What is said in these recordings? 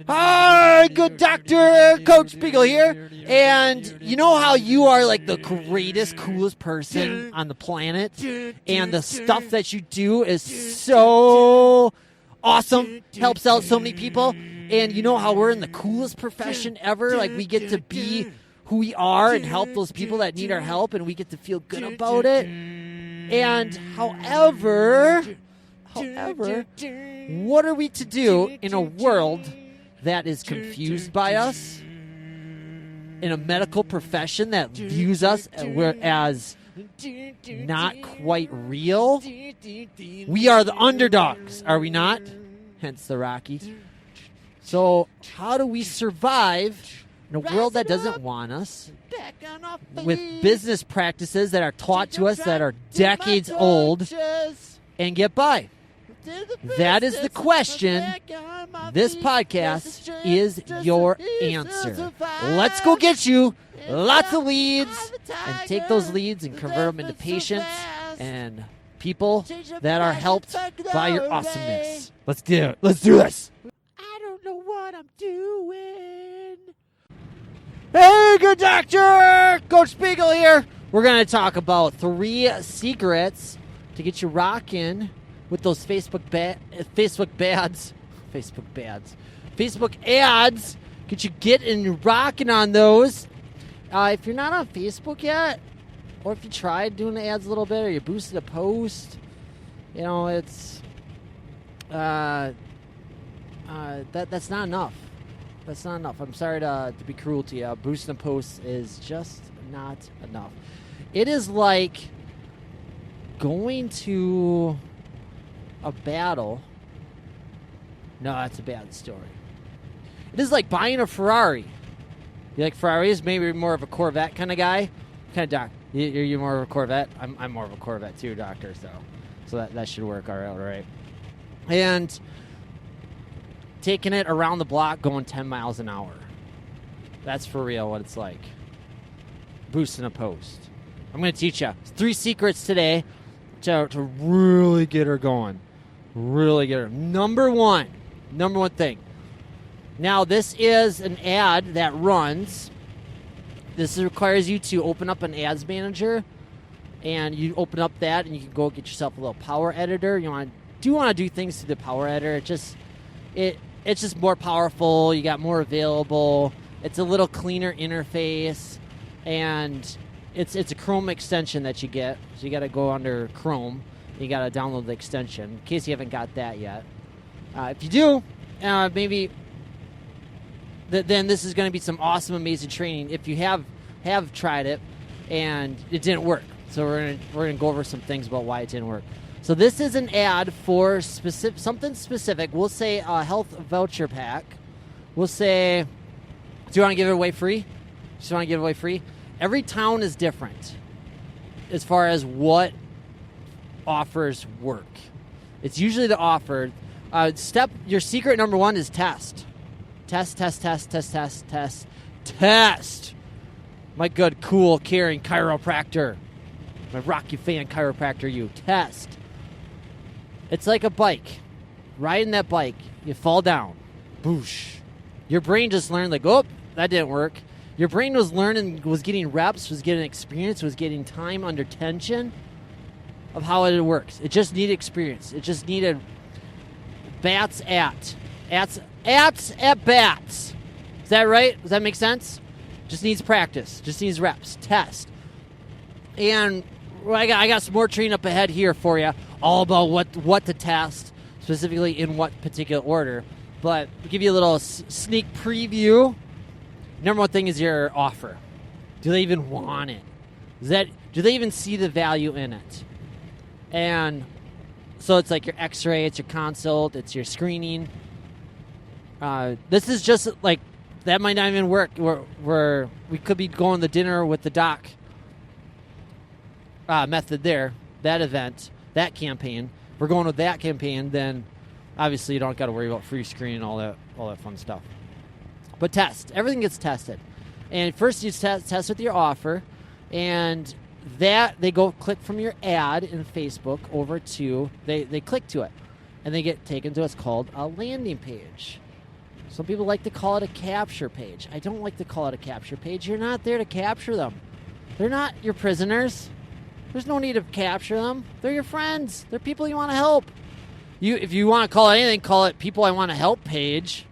Hi, good doctor, Coach Spiegel here. And you know how you are like the greatest, coolest person on the planet? And the stuff that you do is so awesome, helps out so many people. And you know how we're in the coolest profession ever? Like we get to be who we are and help those people that need our help, and we get to feel good about it. And however, what are we to do in a world that is confused by us, in a medical profession that views us as not quite real? We are the underdogs, are we not? Hence the Rocky. So how do we survive in a world that doesn't want us, with business practices that are taught to us that are decades old, and get by? That is the question. This podcast is your answer. Let's go get you lots of leads and take those leads and convert them into patients and people that are helped by your awesomeness. Let's do it. Let's do this. I don't know what I'm doing. Hey, good doctor! Coach Spiegel here. We're going to talk about 3 secrets to get you rocking with those Facebook ads. Get you getting rocking on those. If you're not on Facebook yet, or if you tried doing the ads a little bit, or you boosted a post, you know, it's that's not enough. That's not enough. I'm sorry to be cruel to you. Boosting a post is just not enough. It is like going to a battle. No, that's a bad story. It is like buying a Ferrari. You like Ferraris? Maybe more of a Corvette kind of guy? What kind of doc? You're more of a Corvette? I'm more of a Corvette too, doctor. So that should work all right. And taking it around the block, going 10 miles an hour. That's for real what it's like. Boosting a post. I'm going to teach you 3 secrets today to really get her going. Really get her. Number one thing. Now, this is an ad that runs. This requires you to open up an ads manager, and you open up that, and you can go get yourself a little power editor. You want to do things through the power editor. It's just more powerful. You got more available. It's a little cleaner interface, and it's a Chrome extension that you get. So you got to go under Chrome. You got to download the extension in case you haven't got that yet. If you do, maybe then this is going to be some awesome, amazing training. If you have tried it and it didn't work, so we're gonna go over some things about why it didn't work. So this is an ad for something specific. We'll say a health voucher pack. We'll say, do you want to give it away free? Just want to give it away free? Every town is different as far as what offers work. It's usually the offer. Your secret number 1 is test. Test. My good, cool, caring chiropractor. My Rocky fan chiropractor, you. Test. It's like a bike. Riding that bike, you fall down. Boosh. Your brain just learned, like, oh, that didn't work. Your brain was learning, was getting reps, was getting experience, was getting time under tension of how it works. It just needed experience. It just needed bats at bats. Is that right? Does that make sense? Just needs practice. Just needs reps. Test. And I got some more training up ahead here for you, all about what to test, specifically in what particular order. But to give you a little sneak preview, number 1 thing is your offer. Do they even want it? Do they even see the value in it? And so it's like your x-ray, it's your consult, it's your screening. This is just like, that might not even work. We could be going to dinner with the doc method there, that event, that campaign. If we're going with that campaign, then obviously you don't got to worry about free screening and all that fun stuff. But test. Everything gets tested. And first you test with your offer, and that they go click from your ad in Facebook over to, they click to it, and they get taken to what's called a landing page. Some people like to call it a capture page. I don't like to call it a capture page. You're not there to capture them. They're not your prisoners. There's no need to capture them. They're your friends. They're people you want to help. If you want to call it anything, call it people I want to help page.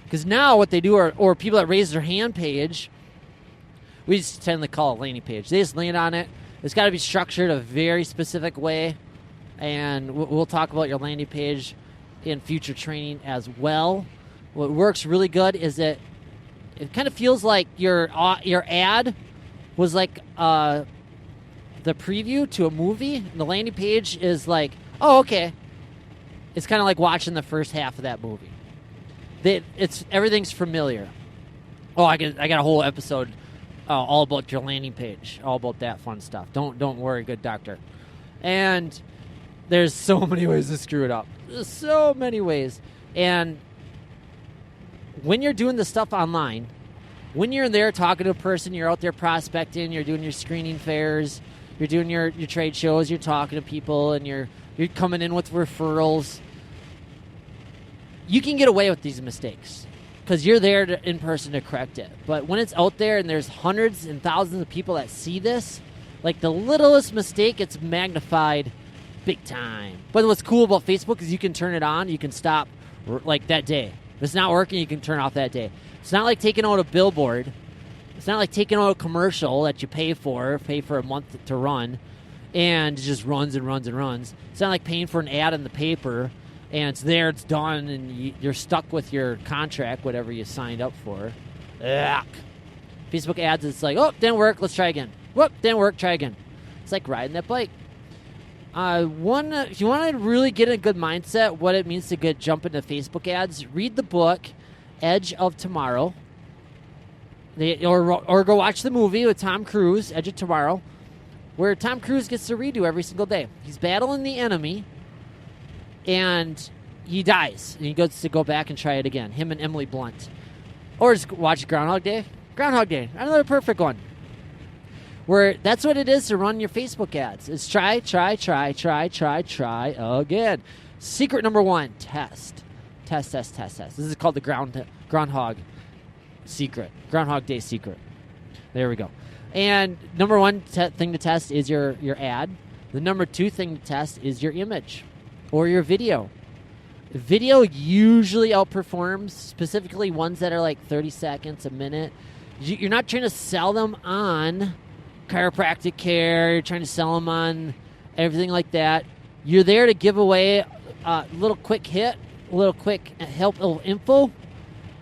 Because now what they do or people that raise their hand page, we just tend to call it landing page. They just land on it. It's got to be structured a very specific way. And we'll talk about your landing page in future training as well. What works really good is that it kind of feels like your ad was like the preview to a movie. And the landing page is like, oh, okay. It's kind of like watching the first half of that movie. Everything's familiar. Oh, I got a whole episode all about your landing page, all about that fun stuff. Don't worry, good doctor. And there's so many ways to screw it up. There's so many ways. And when you're doing the stuff online, when you're there talking to a person, you're out there prospecting, you're doing your screening fairs, you're doing your trade shows, you're talking to people, and you're coming in with referrals, you can get away with these mistakes because you're there in person to correct it. But when it's out there and there's hundreds and thousands of people that see this, like the littlest mistake, it's magnified big time. But what's cool about Facebook is you can turn it on, you can stop like that day. If it's not working, you can turn off that day. It's not like taking out a billboard. It's not like taking out a commercial that you pay for a month to run, and it just runs and runs and runs. It's not like paying for an ad in the paper, and it's there, it's done, and you're stuck with your contract, whatever you signed up for. Ugh. Facebook ads, it's like, oh, didn't work, let's try again. Whoop, didn't work, try again. It's like riding that bike. If you want to really get in a good mindset, what it means to jump into Facebook ads, read the book Edge of Tomorrow, or go watch the movie with Tom Cruise, Edge of Tomorrow, where Tom Cruise gets to redo every single day. He's battling the enemy, and he dies, and he gets to go back and try it again. Him and Emily Blunt, or just watch Groundhog Day. Groundhog Day, another perfect one. Where that's what it is to run your Facebook ads. It's try again. Secret number 1, test. Test. This is called the Groundhog secret. Groundhog Day secret. There we go. And number 1 thing to test is your ad. The number 2 thing to test is your image or your video. Video usually outperforms, specifically ones that are like 30 seconds, a minute. You're not trying to sell them on chiropractic care, you're trying to sell them on everything like that. You're there to give away a little quick hit, a little quick help, a little info,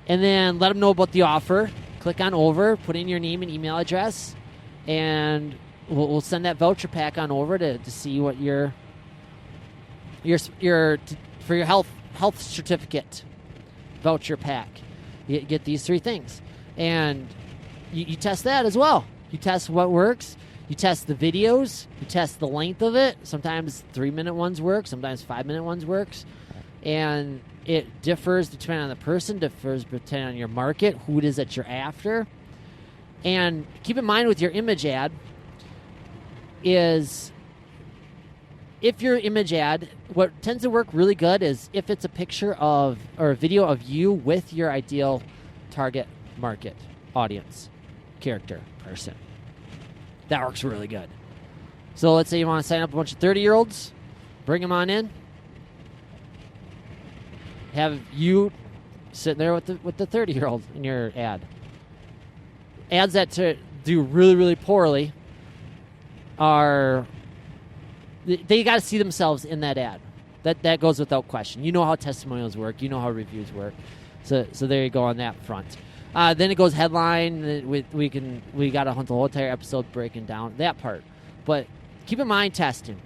and then let them know about the offer. Click on over, put in your name and email address, and we'll send that voucher pack on over to see what your for your health certificate voucher pack. You get these 3 things, and you test that as well. You test what works. You test the videos. You test the length of it. Sometimes 3-minute ones work. Sometimes 5-minute ones works. And it differs depending on the person, differs depending on your market, who it is that you're after. And keep in mind with your image ad is if your image ad, what tends to work really good is if it's a picture of or a video of you with your ideal target market, audience, character, person. That works really good. So let's say you want to sign up a bunch of 30-year-olds, bring them on in, have you sitting there with the 30-year-old in your ad. Ads that do really, really poorly are they got to see themselves in that ad. That goes without question. You know how testimonials work. You know how reviews work. So there you go on that front. Then it goes headline. We got to hunt the whole entire episode breaking down that part. But keep in mind testing.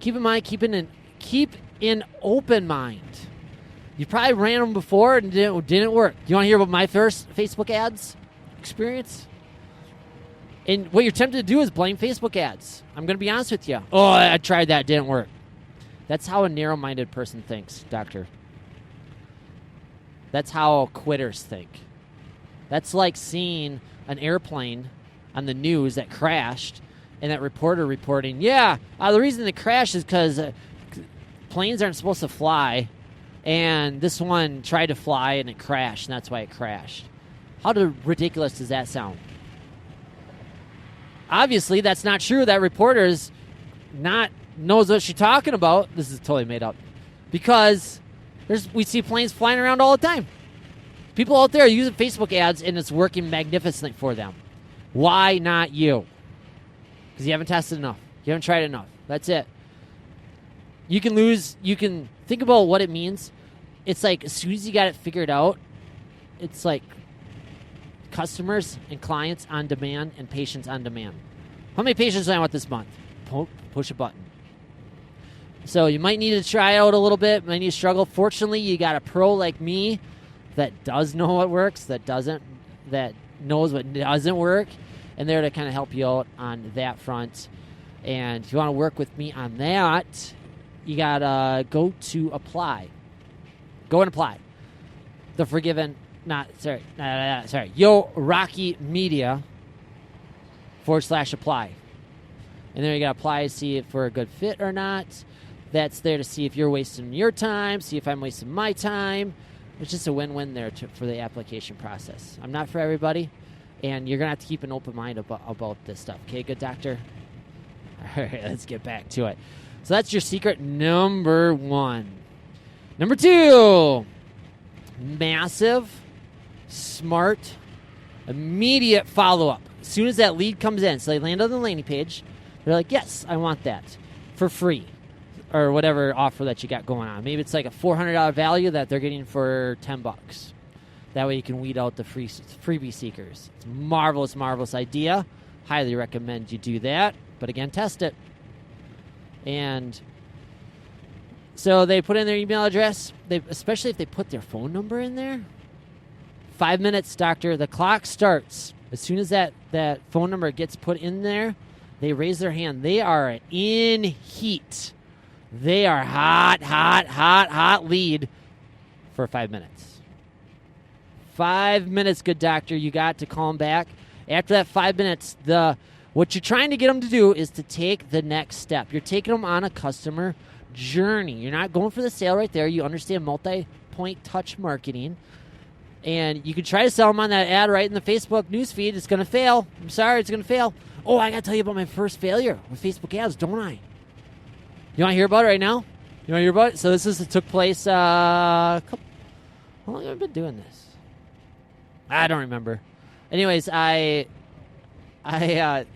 Keep in mind keep in open mind. You probably ran them before and didn't work. You want to hear about my first Facebook ads experience? And what you're tempted to do is blame Facebook ads. I'm going to be honest with you. Oh, I tried that. Didn't work. That's how a narrow-minded person thinks, doctor. That's how quitters think. That's like seeing an airplane on the news that crashed and that reporter reporting, the reason it crashed is because planes aren't supposed to fly And this one tried to fly, and it crashed, and that's why it crashed. How ridiculous does that sound? Obviously, that's not true. That reporter's not knows what she's talking about. This is totally made up. Because we see planes flying around all the time. People out there are using Facebook ads, and it's working magnificently for them. Why not you? Because you haven't tested enough. You haven't tried enough. That's it. You can think about what it means. It's like as soon as you got it figured out, it's like customers and clients on demand and patients on demand. How many patients do I want this month? Push a button. So you might need to try out a little bit, might need to struggle. Fortunately, you got a pro like me that does know what works, that knows what doesn't work, and they're to kind of help you out on that front. And if you want to work with me on that, you got to go to apply. Go and apply. The Forgiven, Yo Rocky Media /apply. And then you got to apply to see if we're a good fit or not. That's there to see if you're wasting your time, see if I'm wasting my time. It's just a win-win there for the application process. I'm not for everybody, and you're going to have to keep an open mind about this stuff. Okay, good doctor? All right, let's get back to it. So that's your secret number 1. Number 2, massive, smart, immediate follow-up. As soon as that lead comes in, so they land on the landing page, they're like, yes, I want that for free or whatever offer that you got going on. Maybe it's like a $400 value that they're getting for $10. That way you can weed out the freebie seekers. It's a marvelous, marvelous idea. Highly recommend you do that. But again, test it. And so they put in their email address, especially if they put their phone number in there. 5 minutes, doctor. The clock starts. As soon as that phone number gets put in there, they raise their hand. They are in heat. They are hot lead for 5 minutes. 5 minutes, good doctor. You got to call them back. After that 5 minutes, what you're trying to get them to do is to take the next step. You're taking them on a customer journey. You're not going for the sale right there. You understand multi-point touch marketing. And you can try to sell them on that ad right in the Facebook newsfeed. It's going to fail. I'm sorry, it's going to fail. Oh, I got to tell you about my first failure with Facebook ads, don't I? You want to hear about it right now? You want to hear about it? So it took place, how long have I been doing this? I don't remember. Anyways, I wanted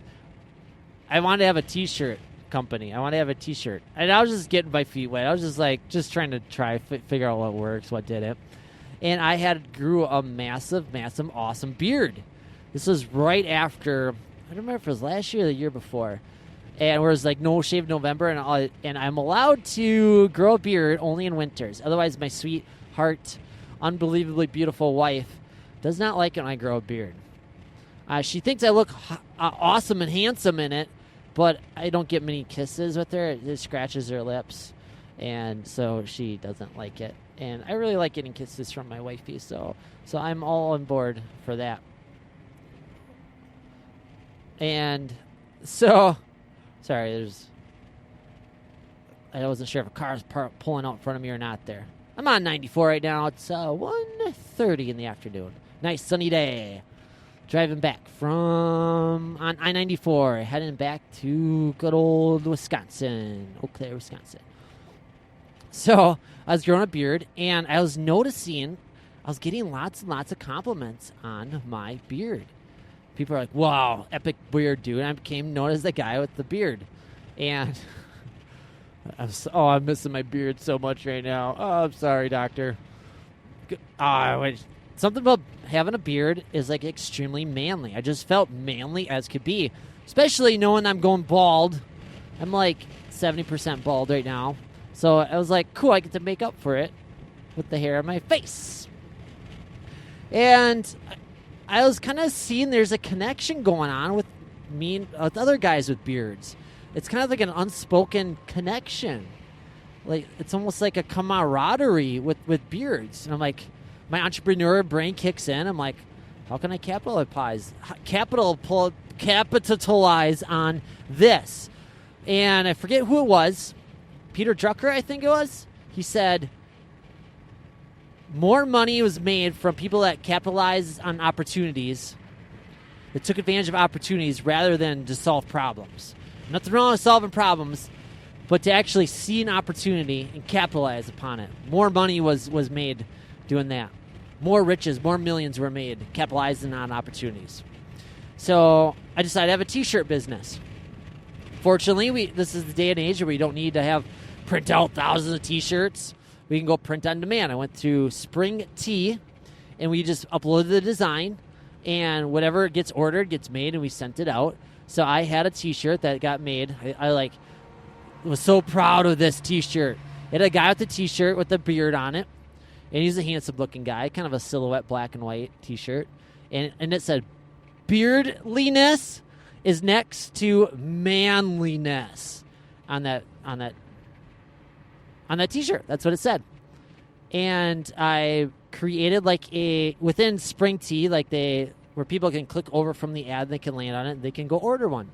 to have a T-shirt company. I wanted to have a T-shirt. And I was just getting my feet wet. I was just trying to figure out what works, what didn't. And I grew a massive, massive, awesome beard. This was right after, I don't remember if it was last year or the year before. And it was like No Shave November, and I'm allowed to grow a beard only in winters. Otherwise, my sweetheart, unbelievably beautiful wife does not like it when I grow a beard. She thinks I look awesome and handsome in it, but I don't get many kisses with her. It scratches her lips, and so she doesn't like it. And I really like getting kisses from my wifey, so I'm all on board for that. And so, sorry, I wasn't sure if a car's pulling out in front of me or not there. I'm on 94 right now. It's 1:30 in the afternoon. Nice sunny day. Driving back on I-94, heading back to good old Wisconsin, Eau Claire, Wisconsin. So I was growing a beard, and I was noticing I was getting lots and lots of compliments on my beard. People are like, wow, epic beard, dude. And I became known as the guy with the beard. And I'm missing my beard so much right now. Oh, I'm sorry, doctor. Something about having a beard is like extremely manly. I just felt manly as could be, especially knowing I'm going bald. I'm like 70% bald right now. So I was like, cool, I get to make up for it with the hair on my face. And I was kind of seeing there's a connection going on with me and with other guys with beards. It's kind of like an unspoken connection. Like it's almost like a camaraderie with beards. And I'm like, my entrepreneur brain kicks in. I'm like, how can I capitalize on this? And I forget who it was. Peter Drucker, I think it was. He said, more money was made from people that capitalized on opportunities, that took advantage of opportunities rather than to solve problems. Nothing wrong with solving problems, but to actually see an opportunity and capitalize upon it. More money was made doing that. More riches, more millions were made capitalizing on opportunities. So I decided to have a t-shirt business. Fortunately, this is the day and age where we don't need to print out thousands of t-shirts. We can go print on demand. I went to Spring Tea, and we just uploaded the design, and whatever gets ordered gets made, and we sent it out. So I had a t-shirt that got made. I was so proud of this t-shirt. It had a guy with a t-shirt with a beard on it, and he's a handsome-looking guy, kind of a silhouette black and white t-shirt, and it said, "Beardliness is next to manliness" on that t-shirt. That's what it said. And I created within Spring Tea, where people can click over from the ad, they can land on it, they can go order one.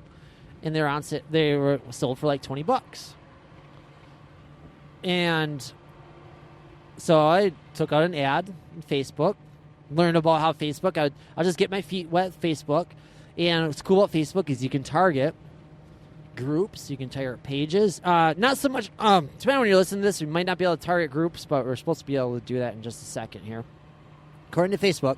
And they were sold for like $20. And so I took out an ad on Facebook, learned about how Facebook, I'll just get my feet wet with Facebook. And what's cool about Facebook is you can target groups, you can target pages. Not so much, depending on when you're listening to this, we might not be able to target groups, but we're supposed to be able to do that in just a second here. According to Facebook,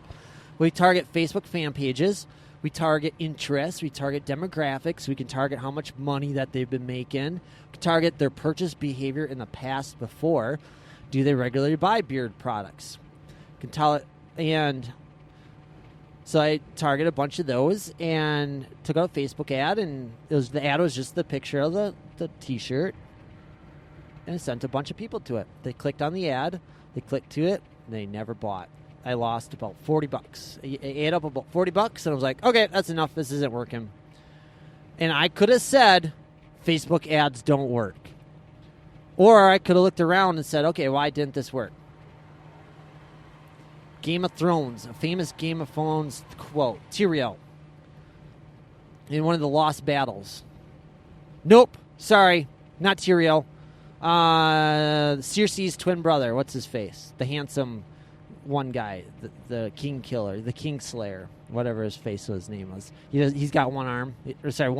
we target Facebook fan pages, we target interests, we target demographics, we can target how much money that they've been making, we can target their purchase behavior in the past before. Do they regularly buy beard products? You can tell it, and so I targeted a bunch of those and took out a Facebook ad, and the ad was just the picture of the t-shirt, and I sent a bunch of people to it. They clicked on the ad, they clicked to it, and they never bought. I lost about $40. I ate up about $40, and I was like, okay, that's enough. This isn't working. And I could have said, Facebook ads don't work. Or I could have looked around and said, okay, why didn't this work? Game of Thrones, a famous Game of Thrones quote, Tyrion, in one of the lost battles. Nope, sorry, not Tyrion. Cersei's twin brother, what's his face? The handsome one guy, the king killer, the king slayer, whatever his name was. He's got one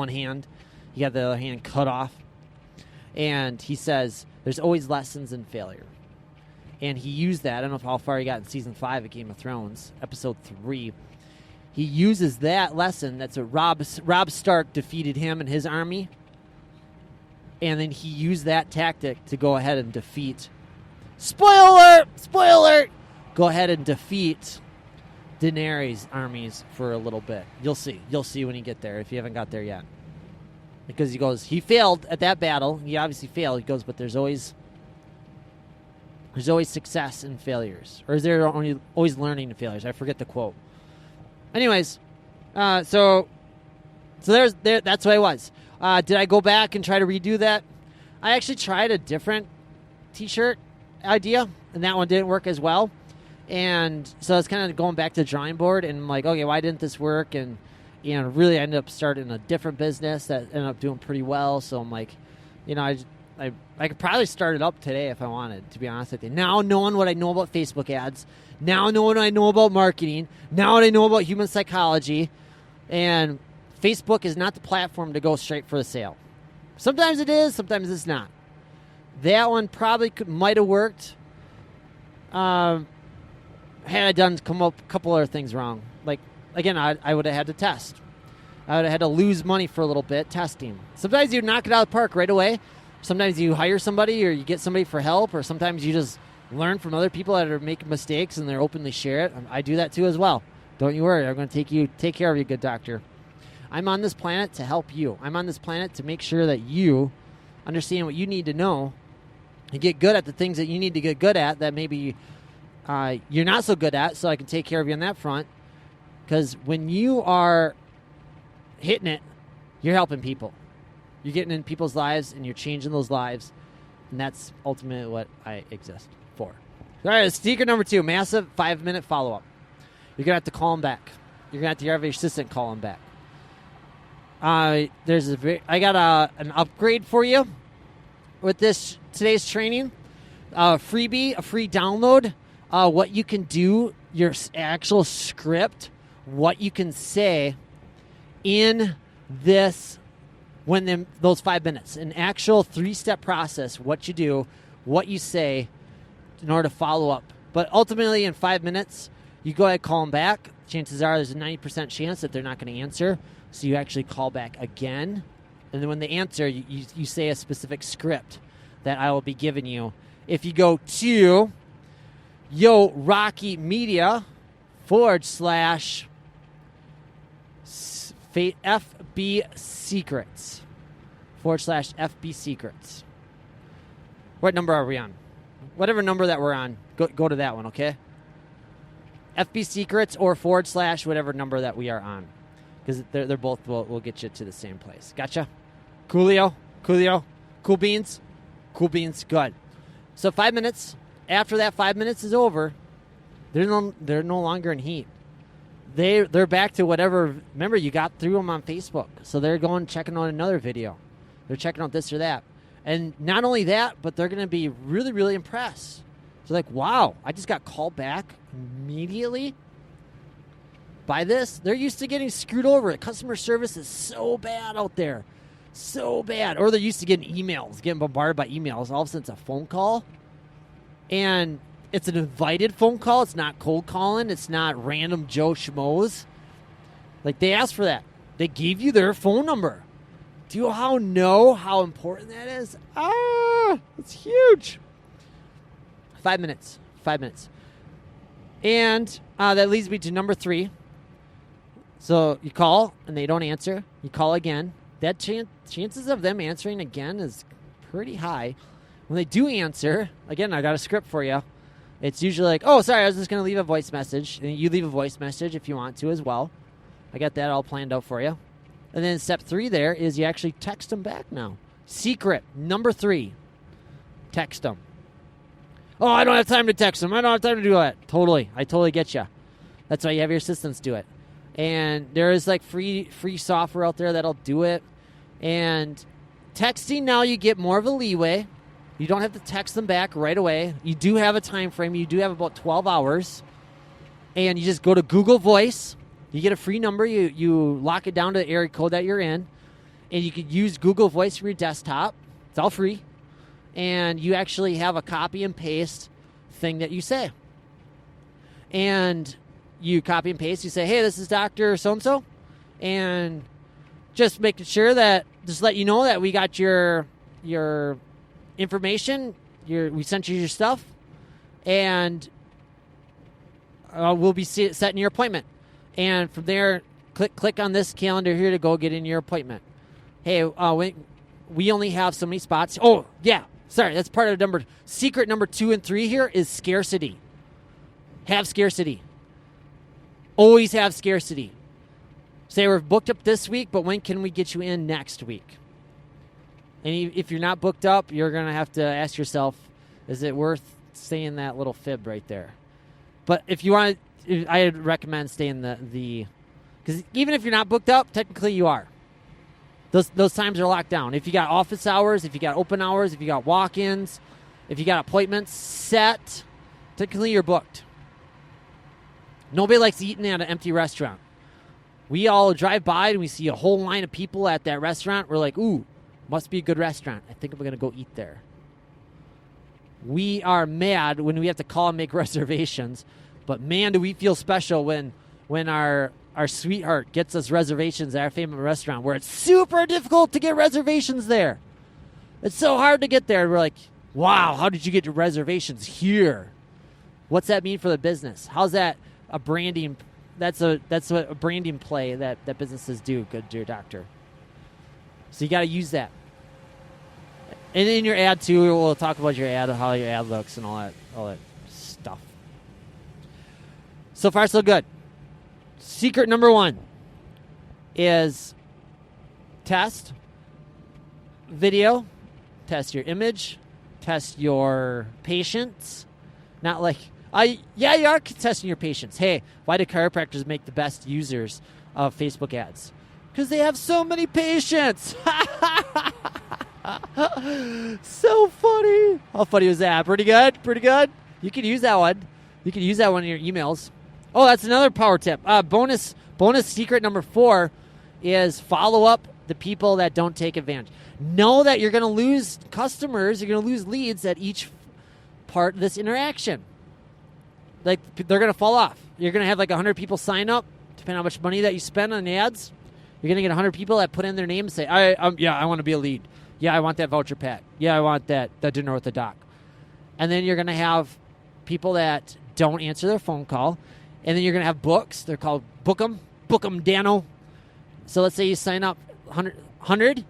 hand. He got the other hand cut off. And he says, there's always lessons in failure. And he used that. I don't know how far he got in Season 5 of Game of Thrones, Episode 3. He uses that lesson. That's what Robb Stark defeated him and his army. And then he used that tactic to go ahead and defeat... Spoiler alert! Go ahead and defeat Daenerys' armies for a little bit. You'll see. You'll see when you get there if you haven't got there yet. Because he goes, he failed at that battle. He obviously failed. He goes, but there's always success in failures. Or is there always learning in failures? I forget the quote. Anyways, so that's what I was. Did I go back and try to redo that? I actually tried a different t-shirt idea, and that one didn't work as well. And so I was kind of going back to the drawing board, and I'm like, okay, why didn't this work? And really I ended up starting a different business that ended up doing pretty well. So I'm like, I could probably start it up today if I wanted, to be honest with you. Now knowing what I know about Facebook ads, now knowing what I know about marketing, now what I know about human psychology, and Facebook is not the platform to go straight for the sale. Sometimes it is, sometimes it's not. That one probably might have worked. Had I come up a couple other things wrong. Like, again, I would have had to test. I would have had to lose money for a little bit testing. Sometimes you knock it out of the park right away. Sometimes you hire somebody or you get somebody for help, or sometimes you just learn from other people that are making mistakes and they're openly share it. I do that too as well. Don't you worry. I'm going to take care of you, good doctor. I'm on this planet to help you. I'm on this planet to make sure that you understand what you need to know and get good at the things that you need to get good at that maybe you're not so good at, so I can take care of you on that front. Because when you are hitting it, you're helping people. You're getting in people's lives, and you're changing those lives. And that's ultimately what I exist for. All right, secret number 2, massive 5-minute follow-up. You're going to have to call them back. You're going to have your assistant call them back. I got an upgrade for you with today's training. Freebie, a free download what you can do, your actual script, what you can say in this those 5 minutes. An actual 3-step process, what you do, what you say in order to follow up. But ultimately, in 5 minutes, you go ahead and call them back. Chances are there's a 90% chance that they're not going to answer. So you actually call back again. And then when they answer, you say a specific script that I will be giving you. If you go to Rocky Media / FB Secrets / FB Secrets. What number are we on? Whatever number that we're on, go to that one, okay? FB Secrets or / whatever number that we are on. Because they're both will get you to the same place. Gotcha? Coolio? Cool beans? Cool beans, good. So 5 minutes. After that 5 minutes is over, they're no longer in heat. They're back to whatever. Remember, you got through them on Facebook. So they're going checking on another video. They're checking out this or that. And not only that, but they're going to be really, really impressed. So like, wow, I just got called back immediately by this. They're used to getting screwed over. Customer service is so bad out there. So bad. Or they're used to getting emails, getting bombarded by emails. All of a sudden it's a phone call. And it's an invited phone call. It's not cold calling. It's not random Joe Schmoes. Like, they asked for that. They gave you their phone number. Do you know how important that is? It's huge. 5 minutes. 5 minutes. And that leads me to number 3. So you call, and they don't answer. You call again. That chances of them answering again is pretty high. When they do answer, again, I got a script for you. It's usually like, oh, sorry, I was just going to leave a voice message. And you leave a voice message if you want to as well. I got that all planned out for you. And then step 3 there is you actually text them back now. Secret, number 3, text them. Oh, I don't have time to text them. I don't have time to do that. Totally. I totally get you. That's why you have your assistants do it. And there is like free software out there that'll do it. And texting now, you get more of a leeway. You don't have to text them back right away. You do have a time frame. You do have about 12 hours. And you just go to Google Voice. You get a free number. You lock it down to the area code that you're in. And you can use Google Voice from your desktop. It's all free. And you actually have a copy and paste thing that you say. And you copy and paste. You say, hey, this is Dr. So-and-so. And just making sure that, just let you know that we got your information. We sent you your stuff. And we'll be setting your appointment. And from there, click on this calendar here to go get in your appointment. Hey, we only have so many spots. Oh, yeah. Sorry, that's part of secret number 2 and 3 here is scarcity. Have scarcity. Always have scarcity. Say we're booked up this week, but when can we get you in next week? And if you're not booked up, you're going to have to ask yourself, is it worth saying that little fib right there? But if you want to, I'd recommend staying the because even if you're not booked up, technically you are. Those times are locked down. If you got office hours, if you got open hours, if you got walk-ins, if you got appointments set, technically you're booked. Nobody likes eating at an empty restaurant. We all drive by and we see a whole line of people at that restaurant. We're like, ooh, must be a good restaurant. I think I'm going to go eat there. We are mad when we have to call and make reservations. But man, do we feel special when our sweetheart gets us reservations at our favorite restaurant where it's super difficult to get reservations there. It's so hard to get there. We're like, wow, how did you get your reservations here? What's that mean for the business? How's that a branding? That's a branding play that businesses do, good dear doctor. So you got to use that. And in your ad too, we'll talk about your ad, how your ad looks and all that stuff. So far, so good. Secret number 1 is test video, test your image, test your patients. Not like, you are testing your patients. Hey, why do chiropractors make the best users of Facebook ads? Because they have so many patients. So funny. How funny was that? Pretty good? Pretty good? You can use that one. You can use that one in your emails. Oh, that's another power tip. Bonus secret number 4 is follow up the people that don't take advantage. Know that you're going to lose customers, you're going to lose leads at each part of this interaction. Like, they're going to fall off. You're going to have like 100 people sign up, depending on how much money that you spend on ads. You're going to get 100 people that put in their name and say, I want to be a lead. Yeah, I want that voucher pack. Yeah, I want that dinner with the doc. And then you're going to have people that don't answer their phone call. And then you're going to have books. They're called Book 'em Dano. So let's say you sign up 100.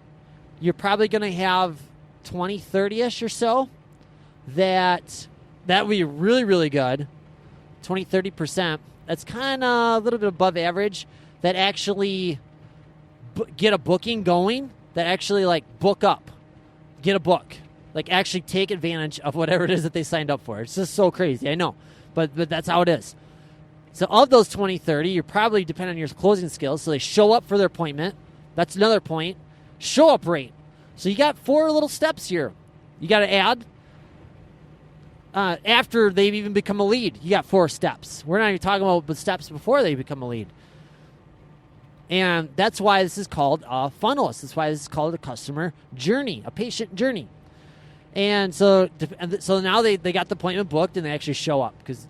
You're probably going to have 20, 30-ish or so that would be really, really good. 20, 30%. That's kind of a little bit above average that actually get a booking going, that actually like book up, get a book, like actually take advantage of whatever it is that they signed up for. It's just so crazy. I know, but that's how it is. So of those 20, 30, you're probably depending on your closing skills. So they show up for their appointment. That's another point. Show up rate. So you got 4 little steps here. You got to add. After they've even become a lead, you got 4 steps. We're not even talking about the steps before they become a lead. And that's why this is called a funnel. That's why this is called a customer journey, a patient journey. And so now they got the appointment booked and they actually show up because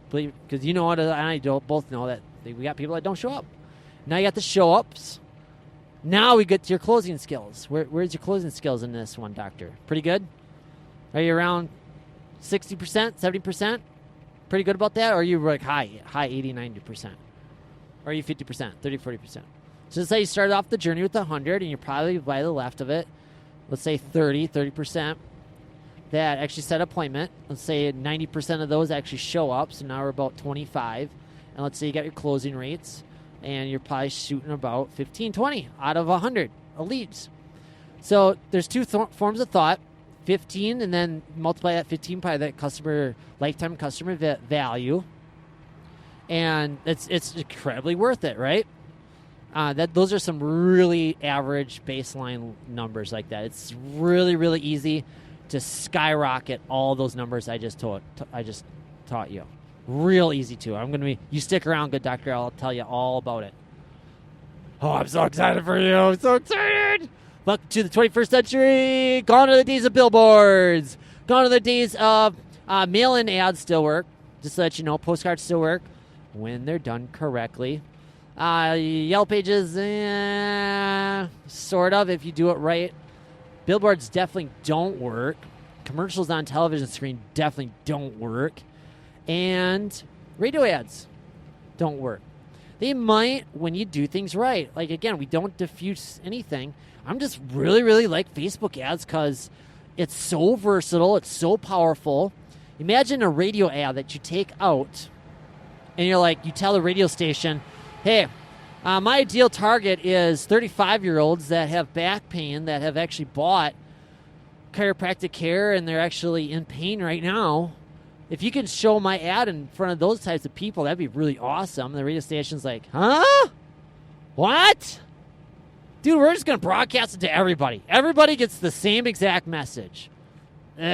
you know what, and I both know that we got people that don't show up. Now you got the show ups. Now we get to your closing skills. Where's your closing skills in this one, doctor? Pretty good? Are you around 60%, 70%? Pretty good about that? Or are you like high 80, 90%? Or are you 50%, 30, 40%? So let's say you started off the journey with 100 and you're probably by the left of it, let's say 30% that actually set an appointment. Let's say 90% of those actually show up, so now we're about 25. And let's say you got your closing rates, and you're probably shooting about 15, 20 out of 100 leads. So there's 2 forms of thought, 15, and then multiply that 15 by that lifetime customer value. And it's incredibly worth it, right? Those are some really average baseline numbers like that. It's really, really easy to skyrocket all those numbers I just taught you. Real easy to. You stick around, good doctor. I'll tell you all about it. Oh, I'm so excited for you. I'm so excited. Welcome to the 21st century. Gone are the days of billboards. Gone are the days of mail-in ads still work. Just to let you know, postcards still work when they're done correctly. Yellow pages, sort of, if you do it right. Billboards definitely don't work. Commercials on television screen definitely don't work. And radio ads don't work. They might when you do things right. Like, again, we don't diffuse anything. I'm just really, really like Facebook ads because it's so versatile. It's so powerful. Imagine a radio ad that you take out and you tell the radio station, hey, my ideal target is 35-year-olds that have back pain that have actually bought chiropractic care and they're actually in pain right now. If you can show my ad in front of those types of people, that'd be really awesome. And the radio station's like, huh? What? Dude, we're just going to broadcast it to everybody. Everybody gets the same exact message. How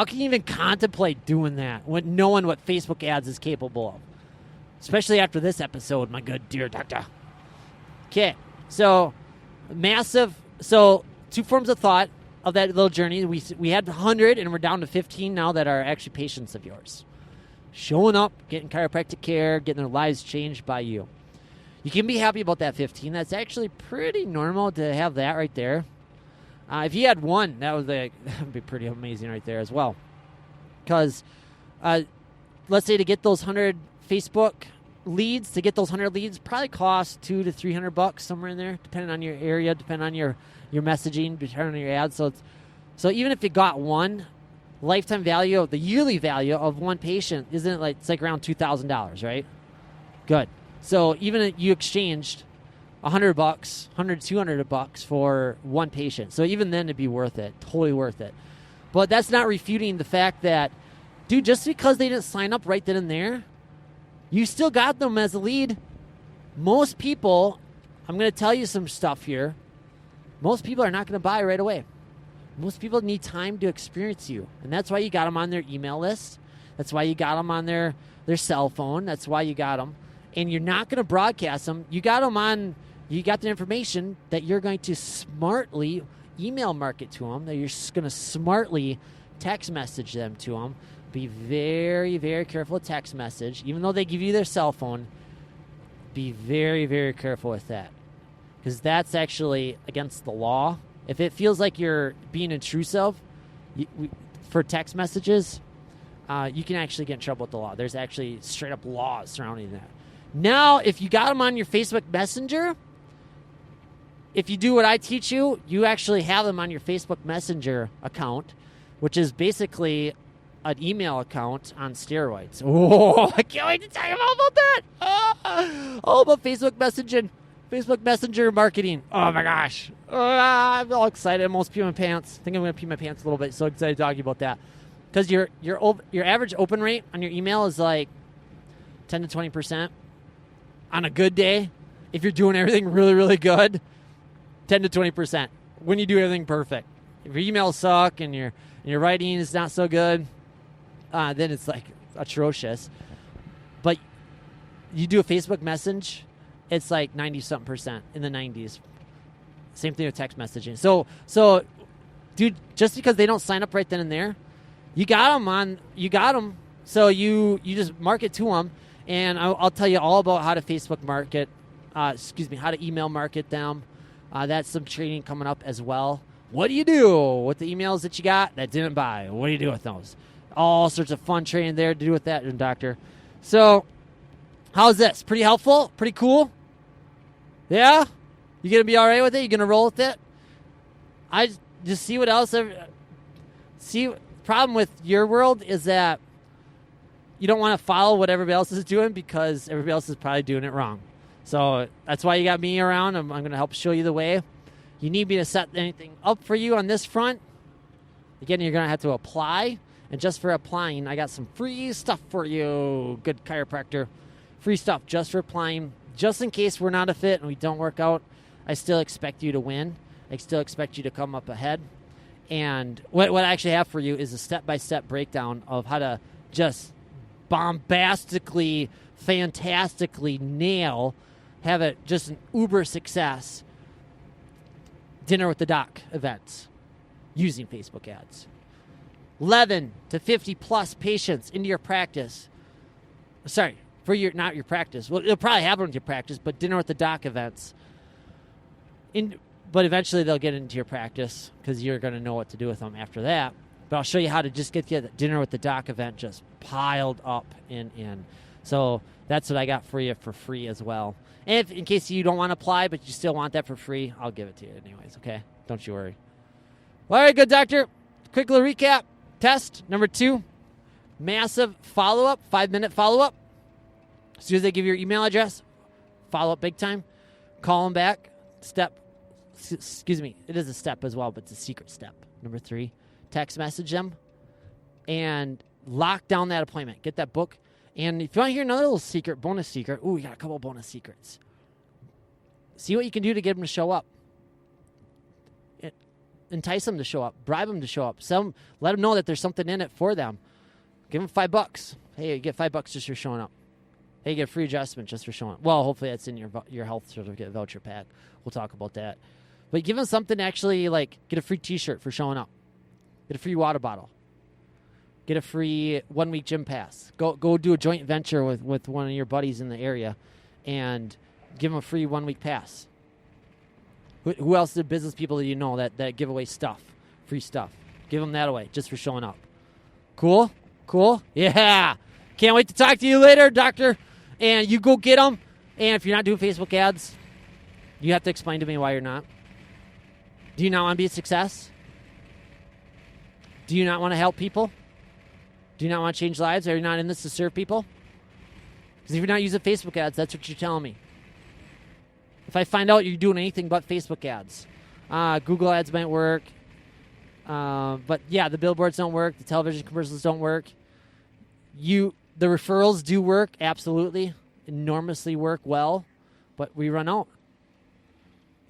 can you even contemplate doing that when knowing what Facebook ads is capable of? Especially after this episode, my good dear doctor. Okay, so massive. So 2 forms of thought of that little journey. We had 100, and we're down to 15 now that are actually patients of yours. Showing up, getting chiropractic care, getting their lives changed by you. You can be happy about that 15. That's actually pretty normal to have that right there. If you had 1, that would be pretty amazing right there as well. Because let's say to get those 100 Facebook leads, probably costs $200 to $300 somewhere in there, depending on your area, depending on your messaging, depending on your ads. So even if you got 1, lifetime value of the yearly value of 1 patient isn't it's like around $2,000, right? Good. So even if you exchanged $100, $200 for 1 patient. So even then it'd be worth it, totally worth it. But that's not refuting the fact that, dude, just because they didn't sign up right then and there, you still got them as a lead. Most people, I'm going to tell you some stuff here. Most people are not going to buy right away. Most people need time to experience you, and that's why you got them on their email list. That's why you got them on their cell phone. That's why you got them. And you're not going to broadcast them. You got them on, you got the information that you're going to smartly email market to them, that you're going to smartly text message them to them. Be very, very careful with text message. Even though they give you their cell phone, be very, very careful with that. Because that's actually against the law. If it feels like you're being intrusive for text messages, you can actually get in trouble with the law. There's actually straight up laws surrounding that. Now, if you got them on your Facebook Messenger, if you do what I teach you, you actually have them on your Facebook Messenger account, which is basically an email account on steroids. Oh, I can't wait to tell you all about that. All about Facebook Messenger marketing. Oh my gosh. I'm all excited. I'm almost peeing my pants. I think I'm going to pee my pants a little bit. So excited to talk to you about that. Because your average open rate on your email is like 10 to 20%. On a good day, if you're doing everything really, really good, 10 to 20%. When you do everything perfect. If your emails suck and your writing is not so good, then it's like atrocious. But you do a Facebook message, it's like 90-something% in the 90s. Same thing with text messaging. So, dude, just because they don't sign up right then and there, you got them. So you just market to them, and I'll tell you all about how to Facebook market. How to email market them. That's some training coming up as well. What do you do with the emails that you got that didn't buy? What do you do with those? All sorts of fun training there to do with that, doctor. So, how's this? Pretty helpful? Pretty cool? Yeah? You going to be all right with it? You going to roll with it? I just see what else. Problem with your world is that you don't want to follow what everybody else is doing because everybody else is probably doing it wrong. So that's why you got me around. I'm going to help show you the way. You need me to set anything up for you on this front. Again, you're going to have to apply. And just for applying, I got some free stuff for you. Good chiropractor. Free stuff just for applying. Just in case we're not a fit and we don't work out, I still expect you to win. I still expect you to come up ahead. And what I actually have for you is a step-by-step breakdown of how to just bombastically, fantastically have it just an uber success dinner with the doc events using Facebook ads. 11 to 50 plus patients into your practice. Sorry, not your practice. Well, it'll probably happen with your practice, but dinner with the doc events. But eventually they'll get into your practice because you're going to know what to do with them after that. But I'll show you how to just get the dinner with the doc event just piled up in. So that's what I got for you for free as well. And if, in case you don't want to apply, but you still want that for free, I'll give it to you anyways, okay? Don't you worry. All right, good doctor. Quick little recap. Test number 2, massive follow-up, 5-minute follow-up. As soon as they give you your email address, follow up big time. Call them back. It is a step as well, but it's a secret step. Number 3, text message them and lock down that appointment. Get that book. And if you want to hear another little bonus secret, we got a couple bonus secrets. See what you can do to get them to show up. Entice them to show up. Bribe them to show up. Let them know that there's something in it for them. Give them $5. Hey, you get $5 just for showing up. Hey, you get a free adjustment just for showing up. Well, hopefully that's in your health certificate voucher pack. We'll talk about that. But give them something to actually, like, get a free T-shirt for showing up. Get a free water bottle. Get a free 1-week gym pass. Go do a joint venture with one of your buddies in the area and give them a free 1-week pass. Who else are business people that you know that give away stuff, free stuff? Give them that away just for showing up. Cool? Yeah. Can't wait to talk to you later, doctor. And you go get them. And if you're not doing Facebook ads, you have to explain to me why you're not. Do you not want to be a success? Do you not want to help people? Do you not want to change lives? Are you not in this to serve people? Because if you're not using Facebook ads, that's what you're telling me. If I find out you're doing anything but Facebook ads, Google ads might work. But yeah, the billboards don't work. The television commercials don't work. The referrals do work, absolutely. Enormously work well. But we run out.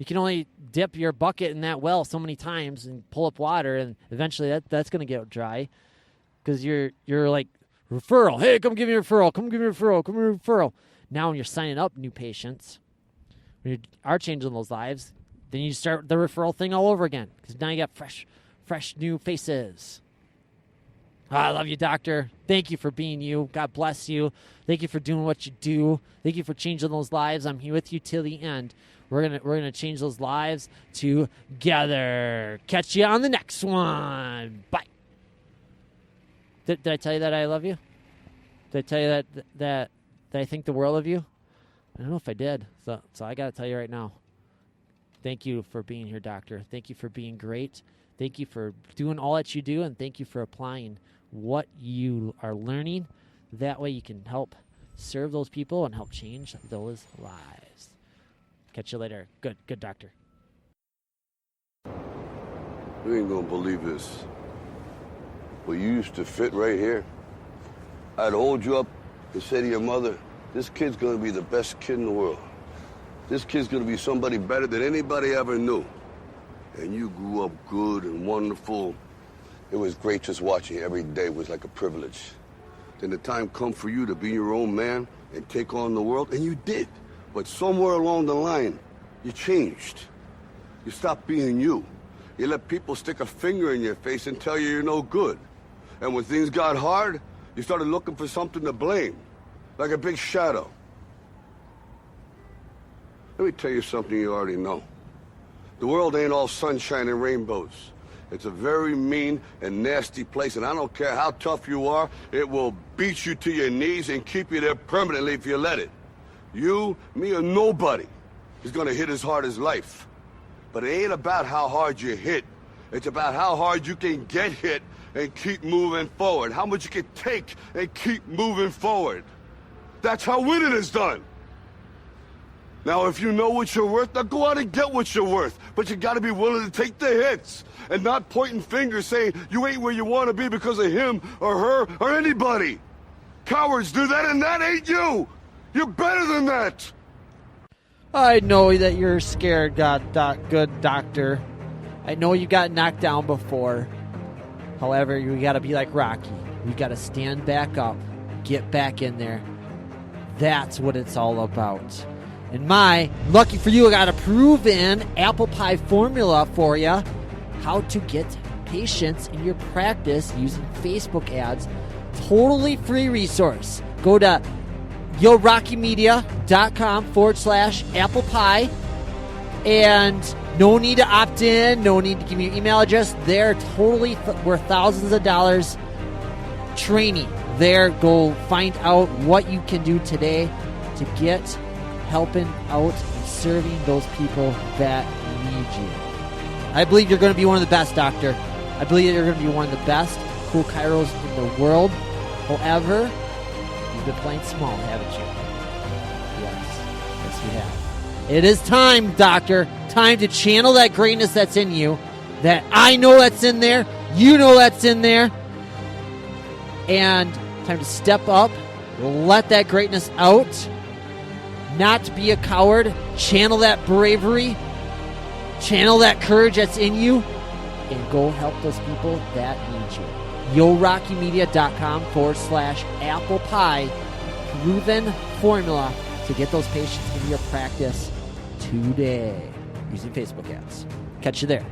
You can only dip your bucket in that well so many times and pull up water, and eventually that's going to get dry because you're like, referral. Hey, come give me a referral. Come give me a referral. Come give me a referral. Now when you're signing up new patients, when you are changing those lives, then you start the referral thing all over again because now you got fresh new faces. I love you, doctor. Thank you for being you. God bless you. Thank you for doing what you do. Thank you for changing those lives. I'm here with you till the end. We're gonna change those lives together. Catch you on the next one. Bye. Did I tell you that I love you? Did I tell you that I think the world of you? I don't know if I did. So I got to tell you right now. Thank you for being here, doctor. Thank you for being great. Thank you for doing all that you do, and thank you for applying what you are learning. That way you can help serve those people and help change those lives. Catch you later. Good doctor. You ain't gonna believe this. But you used to fit right here. I'd hold you up and say to your mother, this kid's gonna be the best kid in the world. This kid's gonna be somebody better than anybody ever knew. And you grew up good and wonderful. It was great just watching you every day. It was like a privilege. Then the time come for you to be your own man and take on the world, and you did. But somewhere along the line, you changed. You stopped being you. You let people stick a finger in your face and tell you you're no good. And when things got hard, you started looking for something to blame, like a big shadow. Let me tell you something you already know. The world ain't all sunshine and rainbows. It's a very mean and nasty place, and I don't care how tough you are, it will beat you to your knees and keep you there permanently if you let it. You, me, or nobody is gonna hit as hard as life. But it ain't about how hard you hit. It's about how hard you can get hit and keep moving forward. How much you can take and keep moving forward. That's how winning is done. Now, if you know what you're worth, now go out and get what you're worth. But you gotta be willing to take the hits and not pointing fingers saying you ain't where you wanna be because of him or her or anybody. Cowards do that, and that ain't you. You're better than that. I know that you're scared, good doctor. I know you got knocked down before. However, you got to be like Rocky. You got to stand back up, get back in there. That's what it's all about. And lucky for you, I got a proven apple pie formula for you. How to get patients in your practice using Facebook ads. Totally free resource. Go to YoRockyMedia.com/apple pie. And no need to opt in, no need to give me your email address. They're totally worth thousands of dollars training. There, go find out what you can do today to get helping out and serving those people that need you. I believe you're going to be one of the best, doctor. I believe that you're going to be one of the best cool chiros in the world. However, you've been playing small, haven't you? Yes, you have. It is time, doctor. Time to channel that greatness that's in you. That I know that's in there. You know that's in there. And time to step up. Let that greatness out. Not be a coward. Channel that bravery. Channel that courage that's in you. And go help those people that need you. YoRockyMedia.com/apple pie. Proven formula to get those patients into your practice today using Facebook ads. Catch you there.